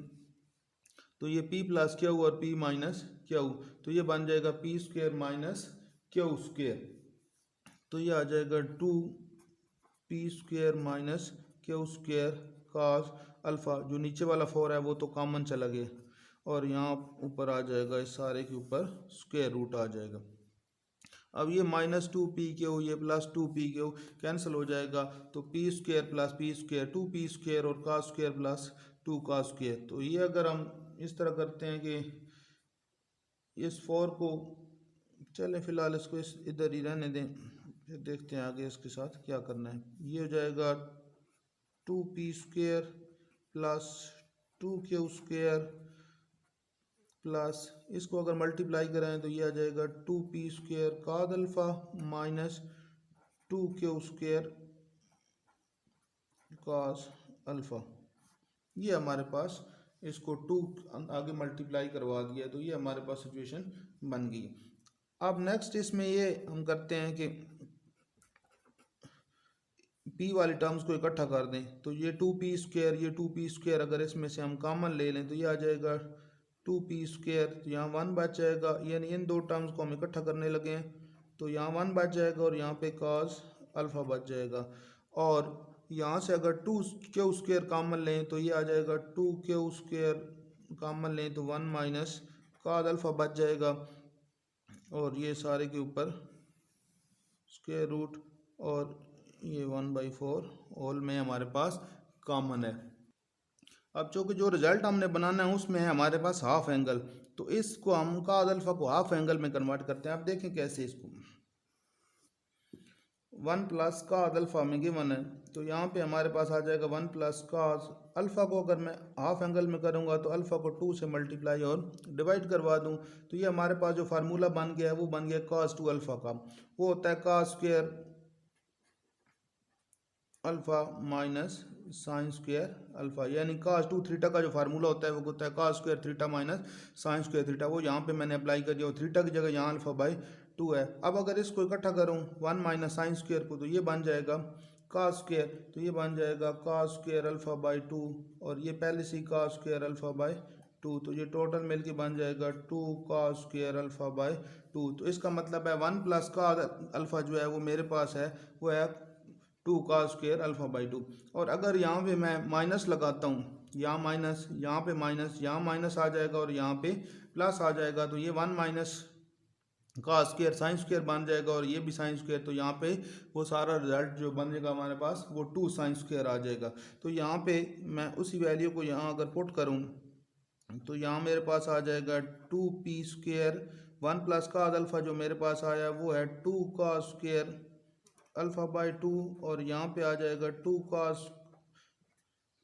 तो ये p प्लस क्यू और p माइनस क्यू, तो ये बन जाएगा p square minus Q square, तो ये आ जाएगा 2p square minus Q square cos alpha. जो नीचे वाला 4 है वो तो कॉमन चला गया और यहाँ ऊपर आ जाएगा, इस सारे के ऊपर स्क्वायर रूट आ जाएगा। अब ये माइनस 2p क्यू ये प्लस 2p क्यू कैंसिल हो जाएगा, तो p square plus p square 2p square और cos square plus 2 cos square. तो ये अगर हम इस तरह करते हैं कि इस 4 को, चलें फ़िलहाल इसको इधर ही रहने दें, फिर देखते हैं आगे इसके साथ क्या करना है। ये हो जाएगा 2p square plus 2q square plus, इसको अगर मल्टीप्लाई करें तो ये आ जाएगा 2p square cos alpha minus 2q square cos alpha. ये हमारे पास इसको 2 आगे मल्टीप्लाई करवा दिया, तो ये हमारे पास सिचुएशन बन गई। अब नेक्स्ट इसमें ये हम करते हैं कि p वाली टर्म्स को इकट्ठा कर दें, तो ये 2p स्क्वायर ये 2p स्क्वायर अगर इसमें से हम कॉमन ले लें तो ये आ जाएगा 2p स्क्वायर, तो यहाँ 1 बच जाएगा, यानी इन दो टर्म्स को हम इकट्ठा करने लगे हैं तो यहाँ 1 बच जाएगा और यहाँ पे cos अल्फ़ा बच जाएगा। और यहाँ से अगर 2q स्क्वायर कॉमन लें तो ये आ जाएगा 2q स्क्वायर कॉमन लें तो 1 माइनस cos अल्फ़ा बच जाएगा और ये सारे के ऊपर स्क्वायर रूट और ये 1/4 होल में हमारे पास कॉमन है। अब चूँकि जो रिजल्ट हमने बनाना है उसमें है हमारे पास हाफ एंगल, तो इसको हम cos अल्फ़ा को हाफ एंगल में कन्वर्ट करते हैं। आप देखें कैसे इसको 1 प्लस cos अल्फ़ा में गिवन है, तो यहाँ पे हमारे पास आ जाएगा 1 प्लस cos अल्फ़ा को अगर मैं हाफ एंगल में करूँगा तो अल्फ़ा को 2 से मल्टीप्लाई और डिवाइड करवा दूँ, तो ये हमारे पास जो फार्मूला बन गया है वो बन गया cos 2 अल्फ़ा का। वो होता है cos square alpha minus sine square alpha, यानी cos 2 थीटा का जो फार्मूला होता है वो होता है cos square theta minus sine square theta. वो यहाँ पे मैंने अप्लाई कर दिया और थीटा की जगह यहाँ अल्फ़ा/2 है। अब अगर इसको इकट्ठा करूँ 1 माइनस साइन स्क्वायर को, तो ये बन जाएगा cos स्क्वायर, तो ये बन जाएगा cos स्क्वायर अल्फ़ा/2 और ये पहले से ही cos स्क्वायर अल्फ़ा/2, तो ये टोटल मिल के बन जाएगा 2 cos स्क्वायर अल्फ़ा/2। तो इसका मतलब है 1 प्लस cos अल्फ़ा जो है वो मेरे पास है वो है 2 cos स्क्वायर अल्फ़ा/2। और अगर यहाँ पे मैं माइनस लगाता हूँ, यहाँ माइनस, यहाँ पे माइनस, यहाँ माइनस आ जाएगा और यहाँ पे प्लस आ जाएगा, तो ये 1 minus cos square sine square बन जाएगा और ये भी साइन स्क्वायर, तो यहाँ पे वो सारा रिजल्ट जो बनेगा हमारे पास वो 2 साइन स्क्वायर आ जाएगा। तो यहाँ पे मैं उसी वैल्यू को यहाँ अगर पुट करूँ तो यहाँ मेरे पास आ जाएगा 2p square 1 plus cos alpha जो मेरे पास आया वो है 2 cos स्क्वायर अल्फ़ा/2 और यहाँ पे आ जाएगा 2 cos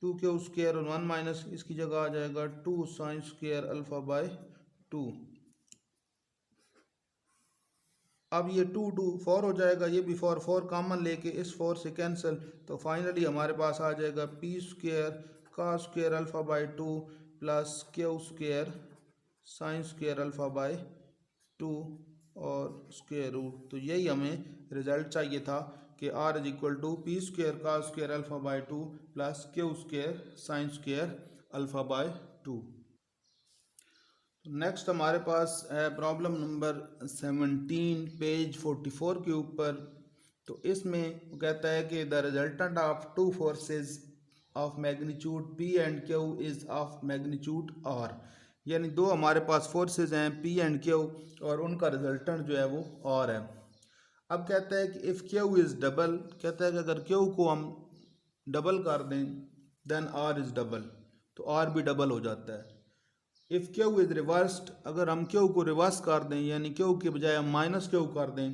2 क्यू स्क्वायर और 1 माइनस इसकी जगह आ जाएगा 2 साइन स्क्वायर अल्फ़ा/2। अब ये 2 2 4 हो जाएगा, ये भी 4 4 कॉमन लेके इस 4 से कैंसिल, तो फाइनली हमारे पास आ जाएगा p स्क्वायर cos स्क्वायर अल्फ़ा/2 plus Q square sine square अल्फ़ा/2 और स्क्वायर रूट। तो यही हमें रिजल्ट चाहिए था कि r is equal to P square cos square अल्फ़ा/2 plus Q square sine square अल्फ़ा/2। नेक्स्ट हमारे पास है प्रॉब्लम नंबर 17 पेज 44 के ऊपर। तो इसमें वो कहता है कि the resultant of two forces of magnitude P and Q is of magnitude R, यानी दो हमारे पास फोर्सेस हैं P एंड Q और उनका रिजल्टेंट जो है वो R है। अब कहता है कि इफ़ Q इज़ डबल, कहता है कि अगर Q को हम डबल कर दें देन R इज़ डबल, तो R भी डबल हो जाता है। इफ़ Q इज़ रिवर्स्ड, अगर हम Q को रिवर्स कर दें यानी Q के बजाय हम माइनस Q कर दें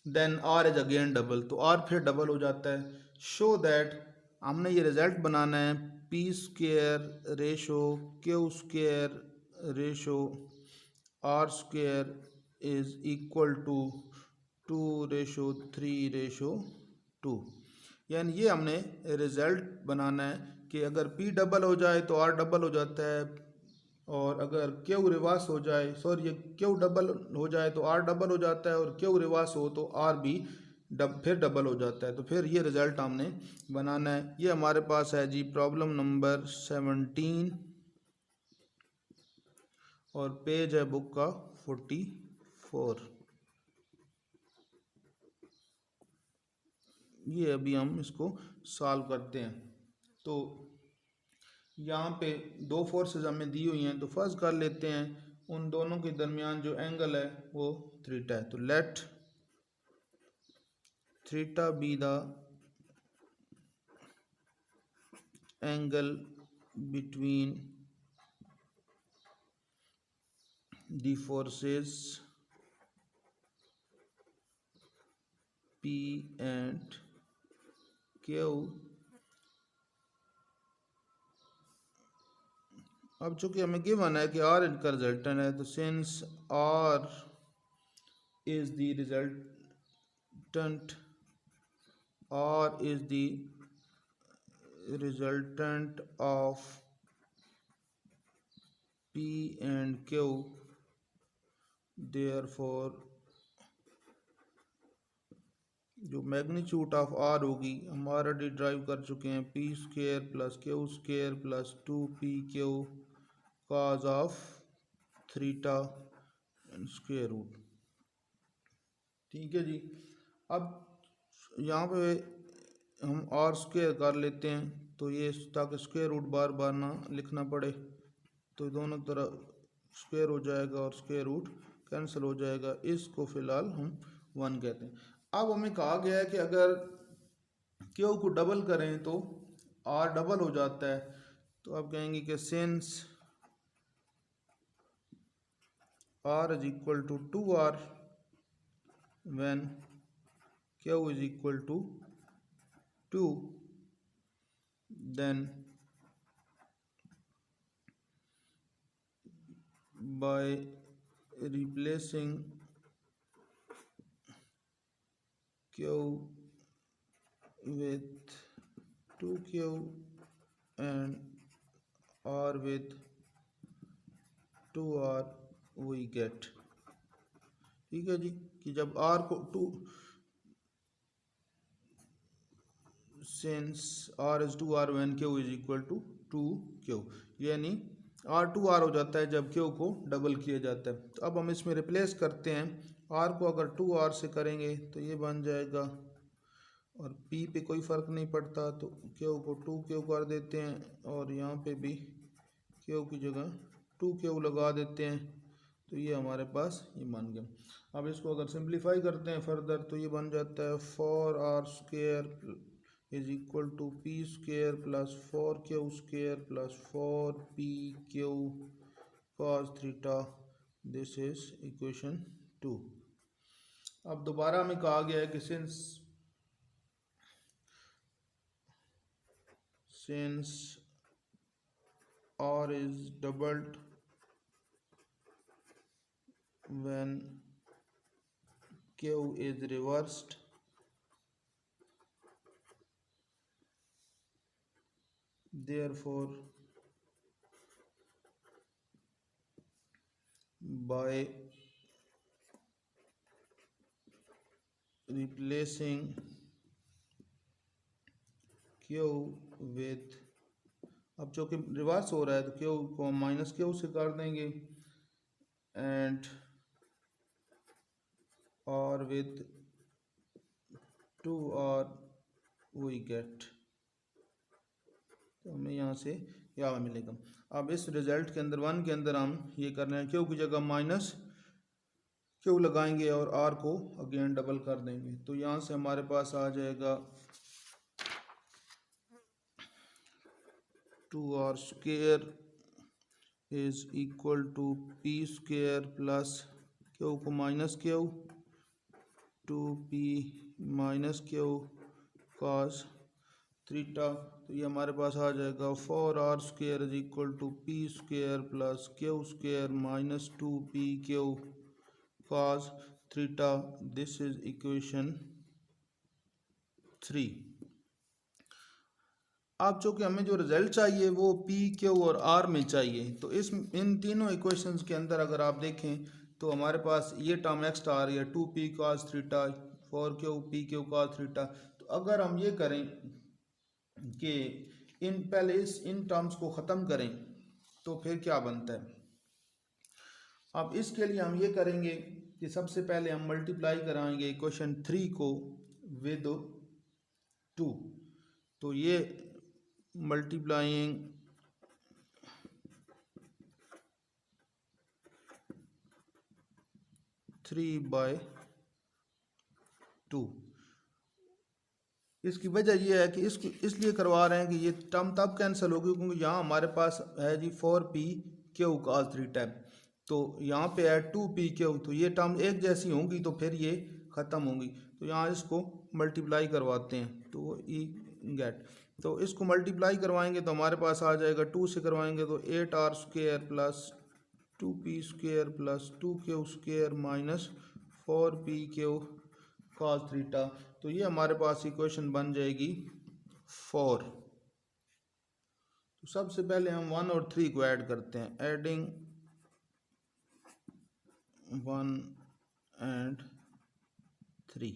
then R is again double, तो R फिर डबल हो जाता है। शो दैट, हमने ये रिजल्ट बनाना है P square ratio Q square ratio R square is equal to 2:3:2, यानी ये हमने रिजल्ट बनाना है कि अगर P डबल हो जाए तो R डबल हो जाता है और अगर Q रिवर्स हो जाए, सॉरी Q डबल हो जाए तो R डबल हो जाता है और Q रिवर्स हो तो R भी फिर डबल हो जाता है। तो फिर ये रिजल्ट हमने बनाना है। ये हमारे पास है जी प्रॉब्लम नंबर 17 और पेज है बुक का 44। ये अभी हम इसको सॉल्व करते हैं। तो यहाँ पे दो फोर्सेस हमें दी हुई हैं, तो फर्स्ट कर लेते हैं उन दोनों के दरमियान जो एंगल है वो थीटा है। तो let theta be the angle between the forces P and Q। अब चूंकि हमें गिवन है कि R इनका रिजल्टेंट है, तो since R is the resultant, R is the resultant of P and Q, therefore जो मैग्नीट्यूड ऑफ R होगी हम ऑलरेडी ड्राइव कर चुके हैं, P square plus Q square plus 2PQ cos of theta and square root. ठीक है जी। अब यहाँ पे हम R स्क्वायर कर लेते हैं, तो ये ताकि स्क्वायर रूट बार बार ना लिखना पड़े, तो दोनों तरफ स्क्वायर हो जाएगा और स्क्वायर रूट कैंसिल हो जाएगा। इसको फिलहाल हम 1 कहते हैं। अब हमें कहा गया है कि अगर क्यू को डबल करें तो आर डबल हो जाता है। तो आप कहेंगे कि since R is equal to 2r when q is equal to 2, then by replacing q with 2q and r with 2r we get, ठीक है जी, कि जब r को 2 since r is 2r when q is equal to 2q, यानी r हो जाता है जब q को डबल किया जाता है। तो अब हम इसमें रिप्लेस करते हैं। r को अगर 2r से करेंगे तो ये बन जाएगा, और p पे कोई फ़र्क नहीं पड़ता तो q को 2q कर देते हैं, और यहाँ पे भी q की जगह 2q लगा देते हैं। तो ये हमारे पास ये मान गया। अब इसको अगर सिंप्लीफाई करते हैं फर्दर तो ये बन जाता है 4r² is equal to P square plus 4q square plus 4pq cos theta. This is equation 2। अब दोबारा हमें कहा गया है कि सिंस r is doubled when q is reversed, therefore by replacing q with, अब जो कि रिवर्स हो रहा है तो q को माइनस q से कर देंगे, and r with 2r we get, तो हमें यहाँ से क्या मिलेगा। अब इस रिजल्ट के अंदर 1 के अंदर हम ये कर रहे हैं, क्यू की जगह माइनस क्यू लगाएंगे और आर को अगेन डबल कर देंगे। तो यहाँ से हमारे पास आ जाएगा 2r square is equal to P square plus Q को minus Q 2p minus Q cos theta. तो ये हमारे पास आ जाएगा 4r square is equal to P square plus Q square minus 2pq cos theta. This is equation 3। अब चूँकि हमें जो रिजल्ट चाहिए वो p, q और r में चाहिए, तो इन तीनों इक्वेशंस के अंदर अगर आप देखें तो हमारे पास ये टर्म एक्स्ट्रा आ रही है 2p cos theta 4q pq cos theta. तो अगर हम ये करें कि पहले इन टर्म्स को ख़त्म करें तो फिर क्या बनता है। अब इसके लिए हम ये करेंगे कि सबसे पहले हम मल्टीप्लाई कराएंगे इक्वेशन 3 को विद 2। तो ये मल्टीप्लाइंग 3/2, इसकी वजह यह है कि इसको इसलिए करवा रहे हैं कि ये टर्म तब कैंसिल होगी क्योंकि यहाँ हमारे पास है जी 4pq cos थीटा, तो यहाँ पे है 2pq, तो ये टर्म एक जैसी होंगी तो फिर ये ख़त्म होंगी। तो यहाँ इसको मल्टीप्लाई करवाते हैं तो ई गेट, तो इसको मल्टीप्लाई करवाएंगे तो हमारे पास आ जाएगा 2 से करवाएंगे तो 8r square plus 2p square plus 2q square minus 4pq cos theta. तो ये हमारे पास इक्वेशन बन जाएगी 4। तो सबसे पहले हम 1 और 3 को ऐड करते हैं, एडिंग 1 एंड 3।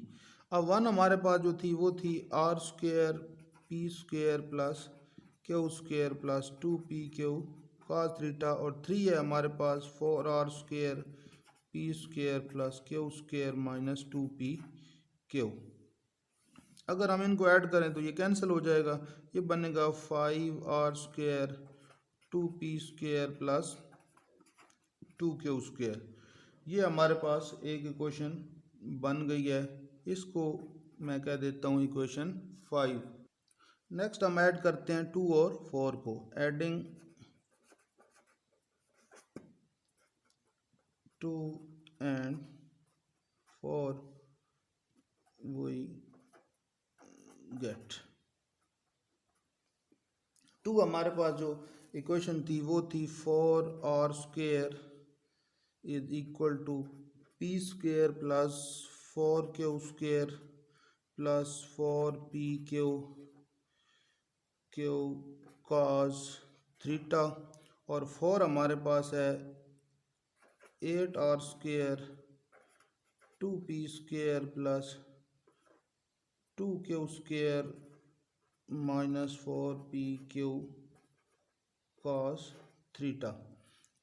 अब 1 हमारे पास जो थी वो थी r square p square plus q square plus 2pq cos theta, और 3 है हमारे पास 4r square p square plus q square minus 2pq। अगर हम इनको ऐड करें तो ये कैंसिल हो जाएगा, ये बनेगा 5r square 2p square plus 2q²। ये हमारे पास एक इक्वेशन बन गई है, इसको मैं कह देता हूँ इक्वेशन 5। नेक्स्ट हम ऐड करते हैं 2 और 4 को। Adding 2 and 4 we get 2। हमारे पास जो इक्वेशन थी वो थी 4r² is equal to p² plus 4q² plus 4pq cos theta, और 4 हमारे पास है 8r² 2p² plus 2q² minus 4pq cos theta.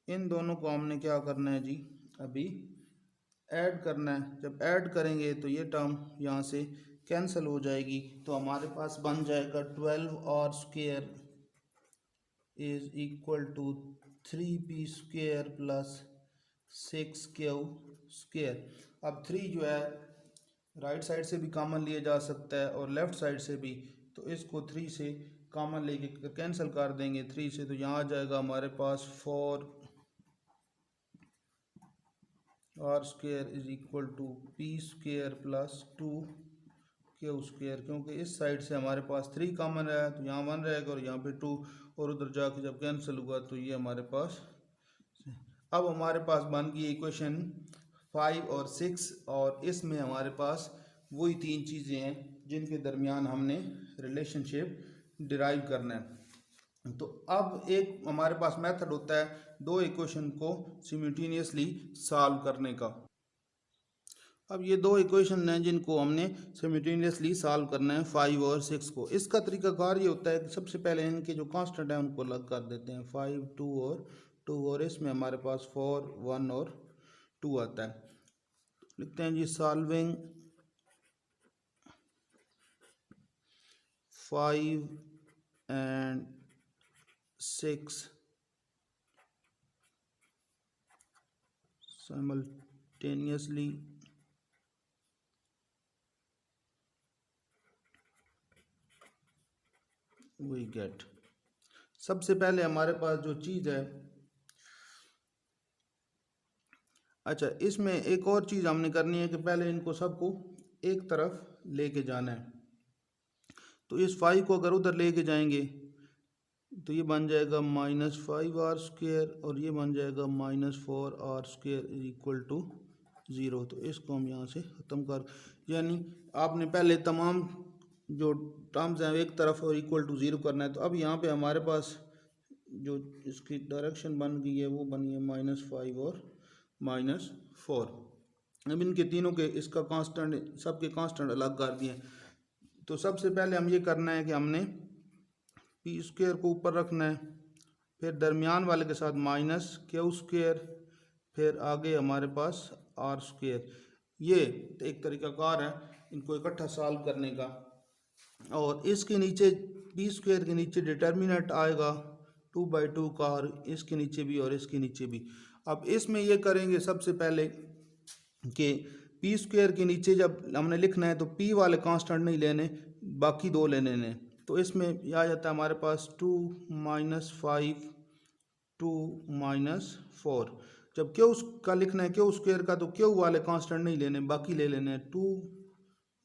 इन दोनों को हमने क्या करना है जी, अभी ऐड करना है। जब ऐड करेंगे तो ये टर्म यहाँ से कैंसिल हो जाएगी, तो हमारे पास बन जाएगा 12r² is equal to 3p² plus 6q²। अब 3 जो है राइट साइड से भी कॉमन लिया जा सकता है और लेफ़्ट साइड से भी, तो इसको 3 से कॉमन लेके कैंसिल कर देंगे 3 से, तो यहाँ आ जाएगा हमारे पास 4r² is equal to p² plus 2q²। क्योंकि इस साइड से हमारे पास 3 कॉमन है तो यहाँ 1 रहेगा और यहाँ पे 2, और उधर जाके जब कैंसिल हुआ तो ये हमारे पास। अब हमारे पास बन गई इक्वेशन 5 और 6, और इसमें हमारे पास वही 3 चीज़ें हैं जिनके दरमियान हमने रिलेशनशिप डिराइव करना है। तो अब एक हमारे पास मेथड होता है 2 इक्वेशन को सिमिल्टेनियसली सॉल्व करने का। अब ये 2 इक्वेशन हैं जिनको हमने सिमिल्टेनियसली सॉल्व करना है 5 और 6 को। इसका तरीकाकार ये होता है कि सबसे पहले इनके जो कांस्टेंट हैं उनको अलग कर देते हैं, 5 2 और 2, और इसमें हमारे पास 4 1 और 2 आता है। लिखते हैं जी solving 5 and 6 simultaneously we get। सबसे पहले हमारे पास जो चीज़ है, अच्छा इसमें एक और चीज़ हमने करनी है कि पहले इनको सबको एक तरफ लेके जाना है। तो इस 5 को अगर उधर लेके जाएंगे तो ये बन जाएगा -5r² और ये बन जाएगा -4r² इज इक्वल टू 0। तो इसको हम यहाँ से ख़त्म कर, यानी आपने पहले तमाम जो टर्म्स हैं एक तरफ और इक्वल टू 0 करना है। तो अब यहाँ पे हमारे पास जो इसकी डायरेक्शन बन गई है वो बनी है -5 और -4। अब इनके तीनों के इसका कांस्टेंट, सबके कांस्टेंट अलग कर दिए। तो सबसे पहले हम ये करना है कि हमने p² को ऊपर रखना है, फिर दरमियान वाले के साथ -q², फिर आगे हमारे पास r²। ये एक तरीकाकार है इनको इकट्ठा सॉल्व करने का। और इसके नीचे p² के नीचे डिटर्मिनेंट आएगा 2/2 का, और इसके नीचे भी और इसके नीचे भी। अब इसमें ये करेंगे सबसे पहले कि p² के नीचे जब हमने लिखना है तो p वाले कांस्टेंट नहीं लेने, बाकी 2 लेने ने। तो इसमें आ जाता है हमारे पास 2 -5 2 -4। जब q का लिखना है q² का, तो q वाले कांस्टेंट नहीं लेने, बाकी ले लेने 2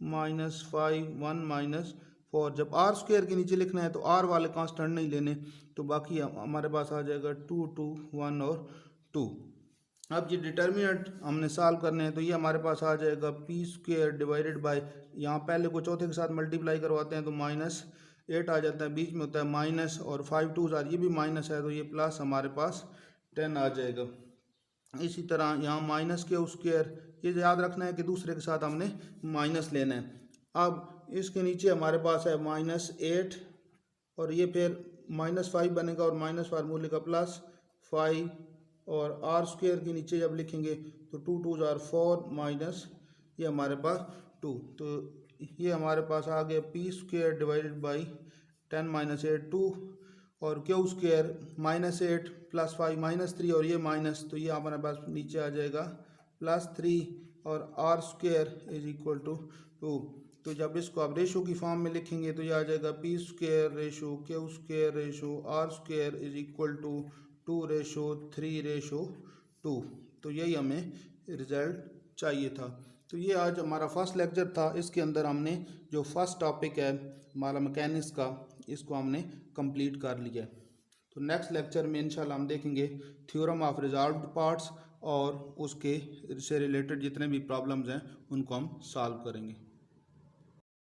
-5 1 -4। जब r² के नीचे लिखना है तो r वाले कांस्टेंट नहीं लेने, तो बाकी हमारे पास आ जाएगा 2 2 1 और 2। अब ये डिटर्मिनेंट हमने सॉल्व करने हैं, तो ये हमारे पास आ जाएगा p² डिवाइडेड बाय, यहाँ पहले को चौथे के साथ मल्टीप्लाई करवाते हैं तो -8 आ जाता है, बीच में होता है माइनस, और 5 2 ये भी माइनस है तो ये प्लस हमारे पास 10 आ जाएगा। इसी तरह यहाँ -q², ये याद रखना है कि दूसरे के साथ हमने माइनस लेना है। अब इसके नीचे हमारे पास है -8, और ये फिर -5 बनेगा और माइनस फार्मूले का +5, और r² के नीचे जब लिखेंगे तो 2 2 4 माइनस ये हमारे पास 2। तो ये हमारे पास आ गया p² डिवाइडेड बाई 10 - 8 2, और क्यू स्क्वायर -8 + 5 -3 और ये माइनस, तो ये हमारे पास नीचे आ जाएगा +3 और R square is equal to 2। तो जब इसको आप रेशो की फॉर्म में लिखेंगे तो ये आ जाएगा P square ratio Q square ratio R square is equal to 2:3:2। तो यही हमें रिजल्ट चाहिए था। तो ये आज हमारा फर्स्ट लेक्चर था। इसके अंदर हमने जो फर्स्ट टॉपिक है हमारा मैकेनिक्स का, इसको हमने कंप्लीट कर लिया है। तो नेक्स्ट लेक्चर में इंशाल्लाह हम देखेंगे थ्योरम ऑफ रिजॉल्व्ड पार्ट्स और उसके से रिलेटेड जितने भी प्रॉब्लम्स हैं उनको हम सॉल्व करेंगे।